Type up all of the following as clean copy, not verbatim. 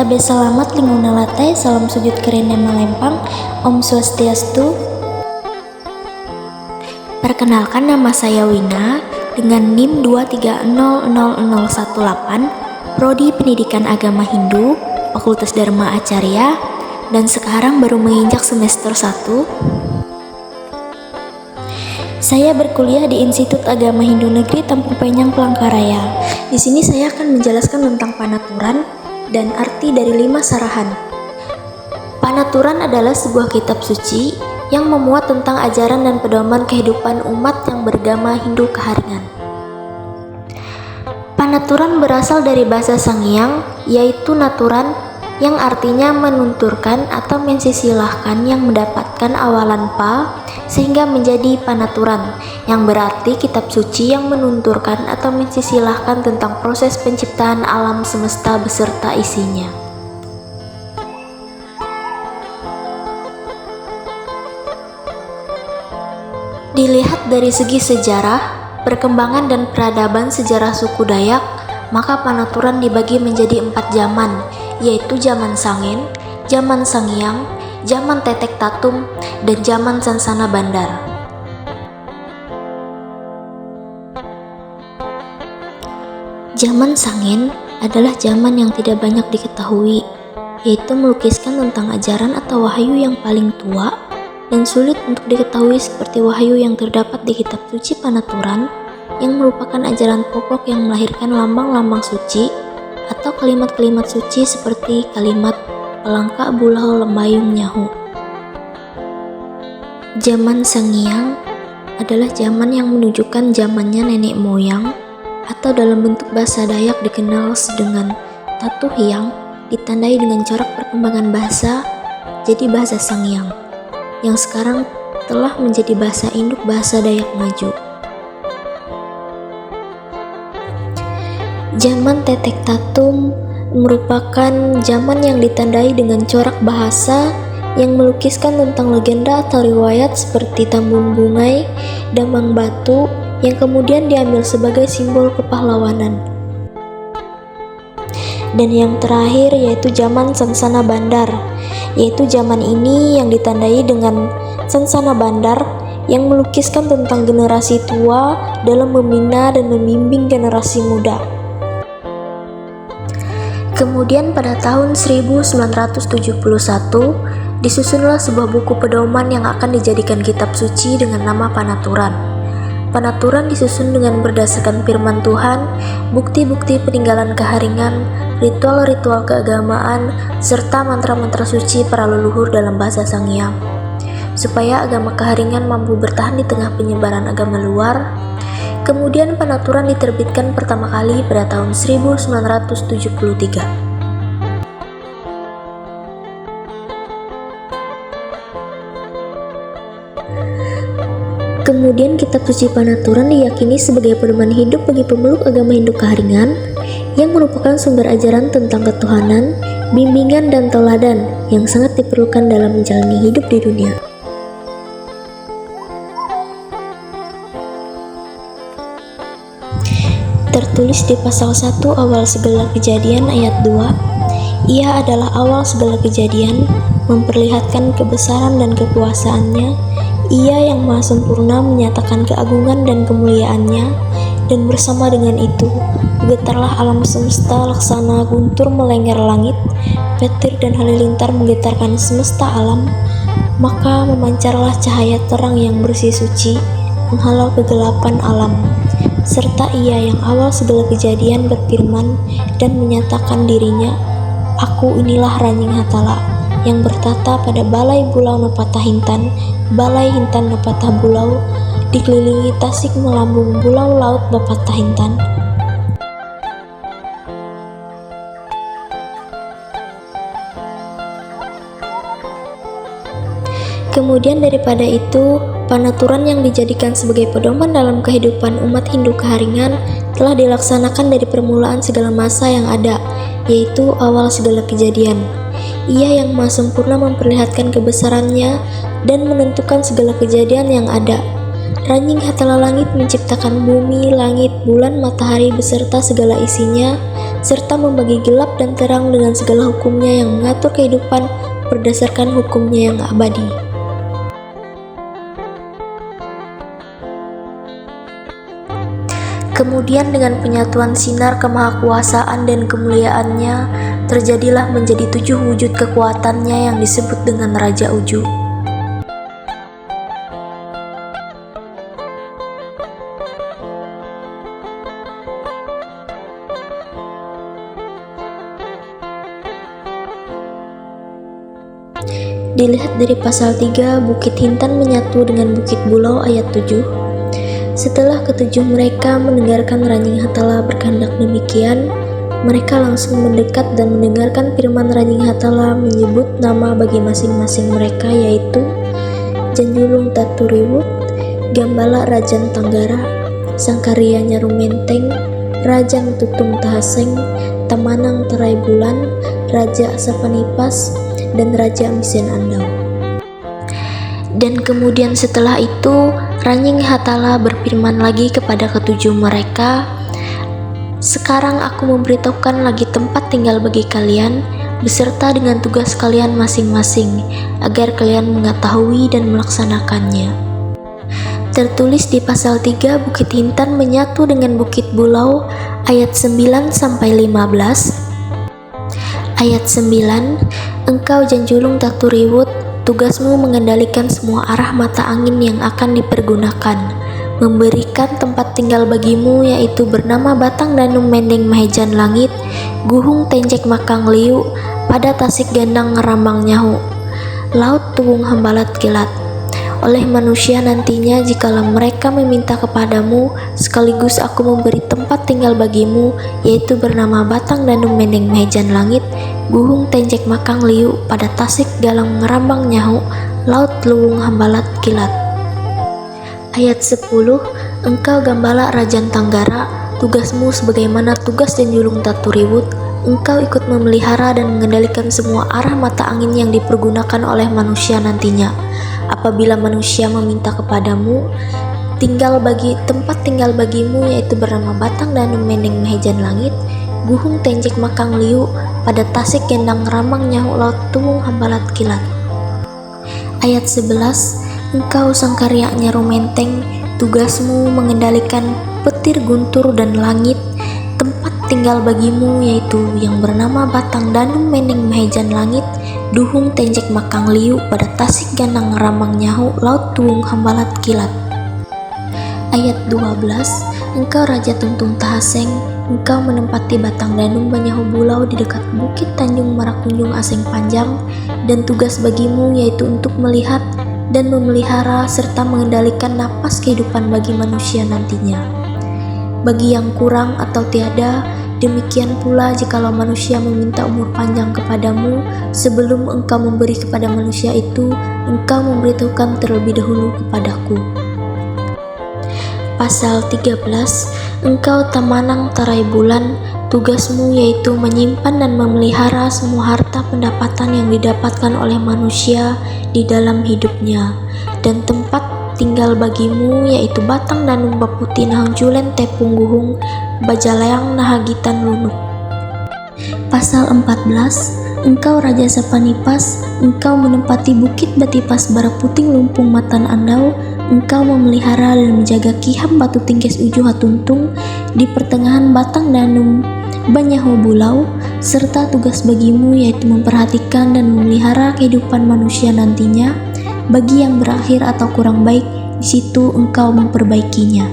Tabe selamat linguna latai, salam sujud kerene malempang, Om Swastiastu. Perkenalkan, nama saya Wina dengan NIM 2300018, Prodi Pendidikan Agama Hindu, Fakultas Dharma Acarya, dan sekarang baru menginjak semester 1. Saya berkuliah di Institut Agama Hindu Negeri Tampung Penyang, Palangkaraya. Di sini saya akan menjelaskan tentang panaturan dan arti dari 5 sarahan. Panaturan adalah sebuah kitab suci yang memuat tentang ajaran dan pedoman kehidupan umat yang beragama Hindu Keharingan. Panaturan berasal dari bahasa Sanghyang, yaitu naturan, yang artinya menunturkan atau mensisilahkan yang mendapatkan awalan pa, sehingga menjadi panaturan, yang berarti kitab suci yang menunturkan atau mensisilahkan tentang proses penciptaan alam semesta beserta isinya. Dilihat dari segi sejarah, perkembangan dan peradaban sejarah suku Dayak, maka panaturan dibagi menjadi 4 zaman, yaitu zaman Sangen, zaman Sanghyang, zaman Tetek Tatum, dan zaman Sansana Bandar. Zaman Sangen adalah zaman yang tidak banyak diketahui, yaitu melukiskan tentang ajaran atau wahyu yang paling tua dan sulit untuk diketahui seperti wahyu yang terdapat di kitab suci Panaturan, yang merupakan ajaran pokok yang melahirkan lambang-lambang suci atau kalimat-kalimat suci seperti kalimat Pelangka Bulau Lembayung Nyahu. Zaman Sanghyang adalah zaman yang menunjukkan zamannya nenek moyang, atau dalam bentuk bahasa Dayak dikenal dengan Tatu Hyang, ditandai dengan corak perkembangan bahasa jadi bahasa Sanghyang, yang sekarang telah menjadi bahasa induk bahasa Dayak Maju. Zaman Tetek Tatum merupakan zaman yang ditandai dengan corak bahasa yang melukiskan tentang legenda atau riwayat seperti Tambun Bungai, Damang Batu, yang kemudian diambil sebagai simbol kepahlawanan. Dan yang terakhir yaitu zaman Sansana Bandar, yaitu zaman ini yang ditandai dengan Sansana Bandar yang melukiskan tentang generasi tua dalam membina dan membimbing generasi muda. Kemudian pada tahun 1971 disusunlah sebuah buku pedoman yang akan dijadikan kitab suci dengan nama Panaturan. Panaturan disusun dengan berdasarkan firman Tuhan, bukti-bukti peninggalan keharingan, ritual-ritual keagamaan, serta mantra-mantra suci para leluhur dalam bahasa Sanghyang. Supaya agama keharingan mampu bertahan di tengah penyebaran agama luar. Kemudian Panaturan diterbitkan pertama kali pada tahun 1973. Kemudian kitab suci Panaturan diyakini sebagai pedoman hidup bagi pemeluk agama Hindu Keharingan yang merupakan sumber ajaran tentang ketuhanan, bimbingan dan teladan yang sangat diperlukan dalam menjalani hidup di dunia. Tertulis di pasal 1 awal segala kejadian ayat 2, Ia adalah awal segala kejadian, memperlihatkan kebesaran dan kekuasaannya. Ia yang maha sempurna menyatakan keagungan dan kemuliaannya, dan bersama dengan itu getarlah alam semesta laksana guntur melengger langit, petir dan halilintar menggetarkan semesta alam. Maka memancarlah cahaya terang yang bersih suci, menghalau kegelapan alam. Serta Ia yang awal segala kejadian berfirman dan menyatakan dirinya, Aku inilah Ranying Hatala, yang bertata pada balai Bulau Nepatah Hintan, balai Hintan Nepatah Bulau, dikelilingi tasik melambung Bulau Laut Bapatah Hintan. Kemudian daripada itu, Panaturan yang dijadikan sebagai pedoman dalam kehidupan umat Hindu Keharingan telah dilaksanakan dari permulaan segala masa yang ada, yaitu awal segala kejadian. Ia yang maha sempurna memperlihatkan kebesarannya dan menentukan segala kejadian yang ada. Ranying Hatala langit menciptakan bumi, langit, bulan, matahari beserta segala isinya, serta membagi gelap dan terang dengan segala hukumnya yang mengatur kehidupan berdasarkan hukumnya yang abadi. Kemudian dengan penyatuan sinar kemahakuasaan dan kemuliaannya, terjadilah menjadi 7 wujud kekuatannya yang disebut dengan Raja Uju. Dilihat dari pasal 3, Bukit Hintan menyatu dengan Bukit Bulau ayat 7. Setelah ketujuh mereka mendengarkan Ranying Hatala berkehendak demikian, mereka langsung mendekat dan mendengarkan firman Ranying Hatala menyebut nama bagi masing-masing mereka, yaitu Janjulung Taturiwut, Gambala Rajan Tanggara, Sangkaria Nyarumenteng, Rajan Tutung Tahaseng, Tamanang Terai Bulan, Raja Sapanipas, dan Raja Misen Andau. Dan kemudian setelah itu Ranying Hatala berfirman lagi kepada ketujuh mereka, "Sekarang aku memberitahukan lagi tempat tinggal bagi kalian beserta dengan tugas kalian masing-masing, agar kalian mengetahui dan melaksanakannya." Tertulis di pasal 3, Bukit Hintan menyatu dengan Bukit Bulau ayat 9-15. Ayat 9, "Engkau Janjulung Taturiwut, tugasmu mengendalikan semua arah mata angin yang akan dipergunakan, memberikan tempat tinggal bagimu yaitu bernama Batang Danum Mendeng Mahejan Langit, Guhung Tenjek Makang Liu, pada Tasik Gandang Ngerambang Nyahu, Laut Tuwung Hambalat Kilat. Oleh manusia nantinya jikalau mereka meminta kepadamu, sekaligus aku memberi tempat tinggal bagimu, yaitu bernama Batang Danum Mendeng Mahejan Langit, Guhung Tenjek Makang Liu, pada Tasik Galang Ngerambang Nyahu, Laut Luwung Hambalat Kilat." Ayat 10, "Engkau Gambala Rajan Tanggara, tugasmu sebagaimana tugas Janjulung Taturiwut, engkau ikut memelihara dan mengendalikan semua arah mata angin yang dipergunakan oleh manusia nantinya. Apabila manusia meminta kepadamu, tempat tinggal bagimu yaitu bernama Batang Danum Mendeng Mahejan Langit, Guhung Tenjek Makang Liu, pada Tasik Gendang Ramang Nyahu, Laut Tuwung Hambalat Kilat." Ayat 11, "Engkau Sangkaria Nyarumenteng, tugasmu mengendalikan petir guntur dan langit, tempat tinggal bagimu yaitu yang bernama Batang Danum Mendeng Mahejan Langit, Duhung Tenjek Makang Liu, pada Tasik Gandang Ramang Nyahu, Laut Tuwung Hambalat Kilat." Ayat 12, "Engkau Raja Tuntung Tahaseng, engkau menempati Batang Danum Banyahu Bulau di dekat Bukit Tanjung Marakunjung Aseng Panjang, dan tugas bagimu yaitu untuk melihat dan memelihara serta mengendalikan napas kehidupan bagi manusia nantinya. Bagi yang kurang atau tiada, demikian pula jikalau manusia meminta umur panjang kepadamu, sebelum engkau memberi kepada manusia itu, engkau memberitahukan terlebih dahulu kepadaku." Pasal 13, "Engkau Tamanang Terai Bulan, tugasmu yaitu menyimpan dan memelihara semua harta pendapatan yang didapatkan oleh manusia di dalam hidupnya, dan tempat tinggal bagimu yaitu Batang Danum Baputi Nahang Julen Tepung Guhung, Bajaleang Nahagitan Lunuk." Pasal 14, "Engkau Raja Sapanipas, engkau menempati Bukit Batipas Baraputing Lumpung Matan Andau, engkau memelihara dan menjaga Kiham Batu Tingkes Uju Hatuntung di pertengahan Batang Danum Banyahu Bulau, serta tugas bagimu yaitu memperhatikan dan memelihara kehidupan manusia nantinya. Bagi yang berakhir atau kurang baik, di situ engkau memperbaikinya."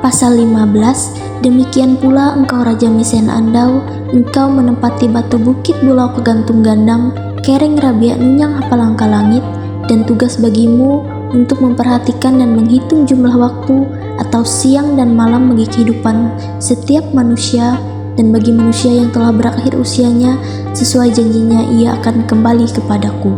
Pasal 15, "Demikian pula engkau Raja Misen Andau, engkau menempati Batu Bukit Bulau Kegantung Gandang, Kereng Rabia Nunyang Hapalangka Langit, dan tugas bagimu untuk memperhatikan dan menghitung jumlah waktu atau siang dan malam bagi kehidupan setiap manusia, dan bagi manusia yang telah berakhir usianya, sesuai janjinya ia akan kembali kepadaku."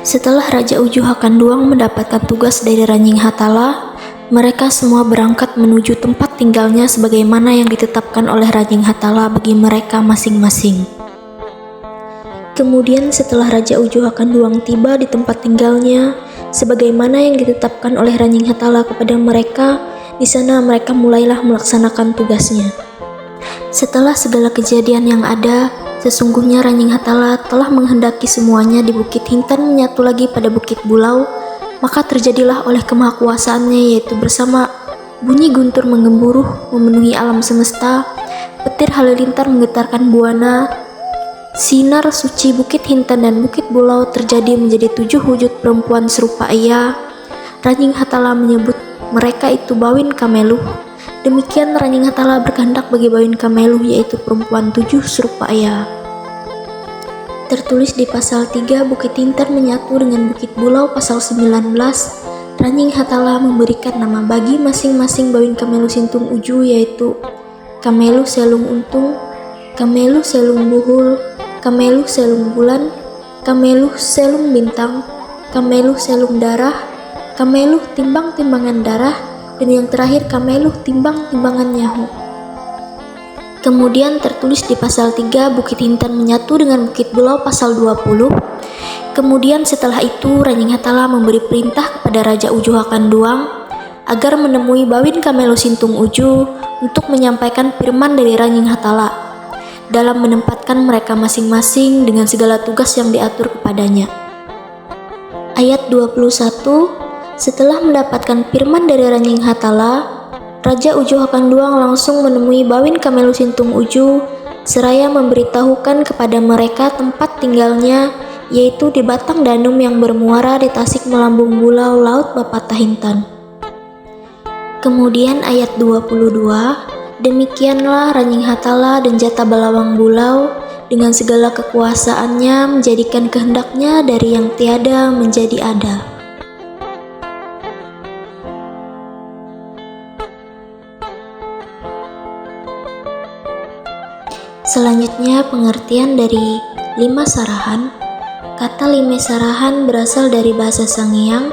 Setelah Raja Uju Hakanduang mendapatkan tugas dari Ranying Hatala, mereka semua berangkat menuju tempat tinggalnya sebagaimana yang ditetapkan oleh Ranying Hatala bagi mereka masing-masing. Kemudian setelah Raja Uju Hakanduang tiba di tempat tinggalnya, sebagaimana yang ditetapkan oleh Ranying Hatala kepada mereka, Di sana mereka mulailah melaksanakan tugasnya. Setelah segala kejadian yang ada, sesungguhnya Ranying Hatala telah menghendaki semuanya di Bukit Hintan menyatu lagi pada Bukit Bulau, maka terjadilah oleh kemahakuasaannya, yaitu bersama bunyi guntur menggemuruh memenuhi alam semesta, petir halilintar menggetarkan buana, sinar suci Bukit Hintan dan Bukit Bulau terjadi menjadi 7 wujud perempuan serupa ia. Ranying Hatala menyebut mereka itu Bawin Kameluh. Demikian Ranying Hatala berkehendak bagi Bawin Kameluh, yaitu perempuan 7 serupa ia. Tertulis di pasal 3 Bukit Hintan menyatu dengan Bukit Bulau pasal 19, Ranying Hatala memberikan nama bagi masing-masing Bawin Kameluh Sintung Uju, yaitu Kameluh Selung Untung, Kameluh Selung Buhul, Kameluh Selung Bulan, Kameluh Selung Bintang, Kameluh Selung Darah, Kameluh Timbang-timbangan Darah, dan yang terakhir Kameluh Timbang-timbangan Nyahu. Kemudian tertulis di pasal 3 Bukit Hintan menyatu dengan Bukit Bulau pasal 20. Kemudian setelah itu Ranying Hatala memberi perintah kepada Raja Uju Hakanduang agar menemui Bawin Kameluh Sintung Uju untuk menyampaikan firman dari Ranying Hatala dalam menempatkan mereka masing-masing dengan segala tugas yang diatur kepadanya. Ayat 21, setelah mendapatkan firman dari Ranying Hatala, Raja Uju Hakanduang langsung menemui Bawin Kameluh Sintung Uju seraya memberitahukan kepada mereka tempat tinggalnya, yaitu di Batang Danum yang bermuara di Tasik Melambung Bulau Laut Bapatahintan. Kemudian ayat 22, demikianlah Ranying Hatala dan Jata Balawang Bulau dengan segala kekuasaannya menjadikan kehendaknya dari yang tiada menjadi ada. Selanjutnya pengertian dari lima sarahan. Kata lime sarahan berasal dari bahasa Sangiang,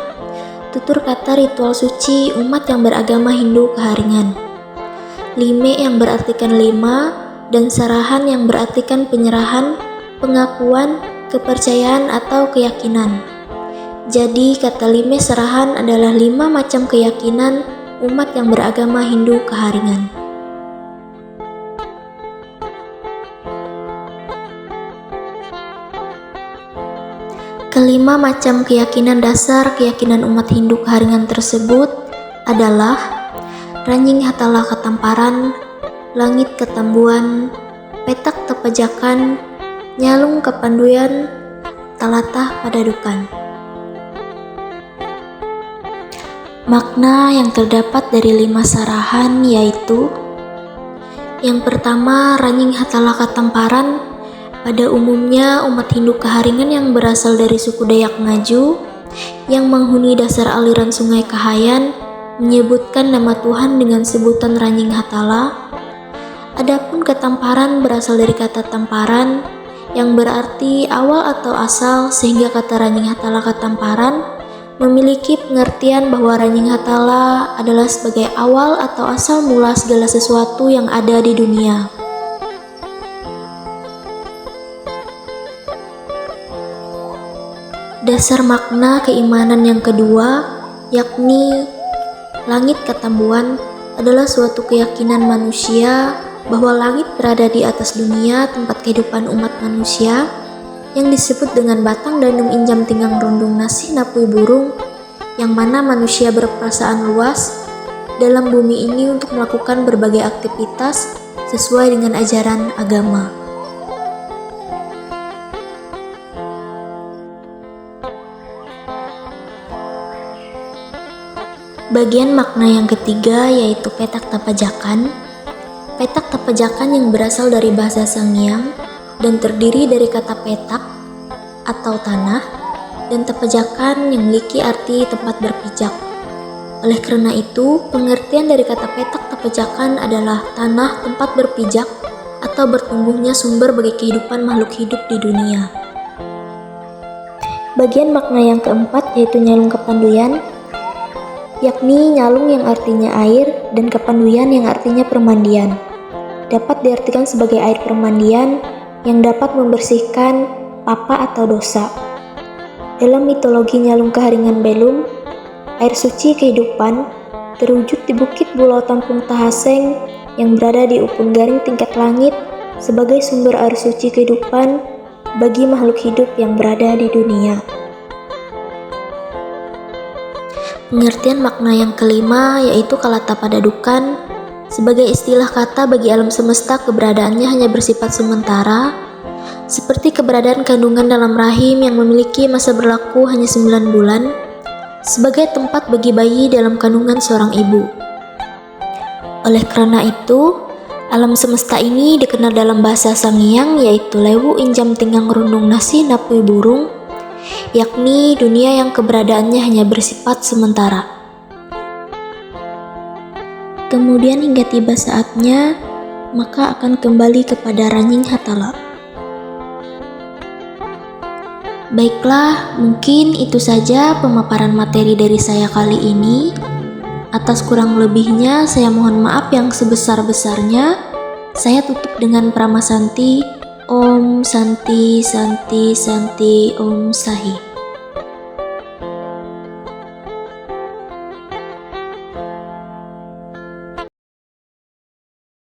tutur kata ritual suci umat yang beragama Hindu Keharingan. Lime yang berartikan lima, dan sarahan yang berartikan penyerahan, pengakuan, kepercayaan atau keyakinan. Jadi kata lime sarahan adalah 5 macam keyakinan umat yang beragama Hindu Keharingan. Kelima macam keyakinan dasar keyakinan umat Hindu Keharingan tersebut adalah Ranying Hatala Katamparan, Langit Ketambuan, Petak Tepajakan, Nyalung Kepanduyan, Talatah Padadukan. Makna yang terdapat dari 5 sarahan yaitu: yang pertama, Ranying Hatala Katamparan pada umumnya umat Hindu Keharingan yang berasal dari suku Dayak Ngaju yang menghuni dasar aliran Sungai Kahayan menyebutkan nama Tuhan dengan sebutan Ranying Hatala. Adapun Katamparan berasal dari kata tamparan yang berarti awal atau asal, sehingga kata Ranying Hatala Katamparan memiliki pengertian bahwa Ranying Hatala adalah sebagai awal atau asal mula segala sesuatu yang ada di dunia. Dasar makna keimanan yang kedua, yakni Langit Ketambuan, adalah suatu keyakinan manusia bahwa langit berada di atas dunia tempat kehidupan umat manusia yang disebut dengan Batang Danum Injam Tinggang Rundung Nasi Napui Burung, yang mana manusia berperasaan luas dalam bumi ini untuk melakukan berbagai aktivitas sesuai dengan ajaran agama. Bagian makna yang ketiga yaitu Petak Tapajakan. Petak Tapajakan yang berasal dari bahasa Sangiang dan terdiri dari kata petak atau tanah dan tapajakan yang memiliki arti tempat berpijak. Oleh karena itu, pengertian dari kata petak tapajakan adalah tanah tempat berpijak atau bertumbuhnya sumber bagi kehidupan makhluk hidup di dunia. Bagian makna yang keempat yaitu Nyalung Kepanduyan, yakni nyalung yang artinya air dan kepanduyan yang artinya permandian. Dapat diartikan sebagai air permandian yang dapat membersihkan papa atau dosa. Dalam mitologi Nyalung Keharingan Belum, air suci kehidupan terwujud di Bukit Pulau Tampung Tahaseng yang berada di ufuk garing tingkat langit sebagai sumber air suci kehidupan bagi makhluk hidup yang berada di dunia. Pengertian makna yang kelima yaitu kalata padadukan sebagai istilah kata bagi alam semesta. Keberadaannya hanya bersifat sementara, seperti keberadaan kandungan dalam rahim yang memiliki masa berlaku hanya 9 bulan, sebagai tempat bagi bayi dalam kandungan seorang ibu. Oleh karena itu, alam semesta ini dikenal dalam bahasa Sang Hyang yaitu Lewu Injam Tinggang Rundung Nasi Napui Burung, yakni dunia yang keberadaannya hanya bersifat sementara. Kemudian hingga tiba saatnya, maka akan kembali kepada Ranying Hatala. Baiklah, mungkin itu saja pemaparan materi dari saya kali ini. Atas kurang lebihnya, saya mohon maaf yang sebesar-besarnya. Saya tutup dengan Prama Santi. Om Santi Santi Santi Om Sahi.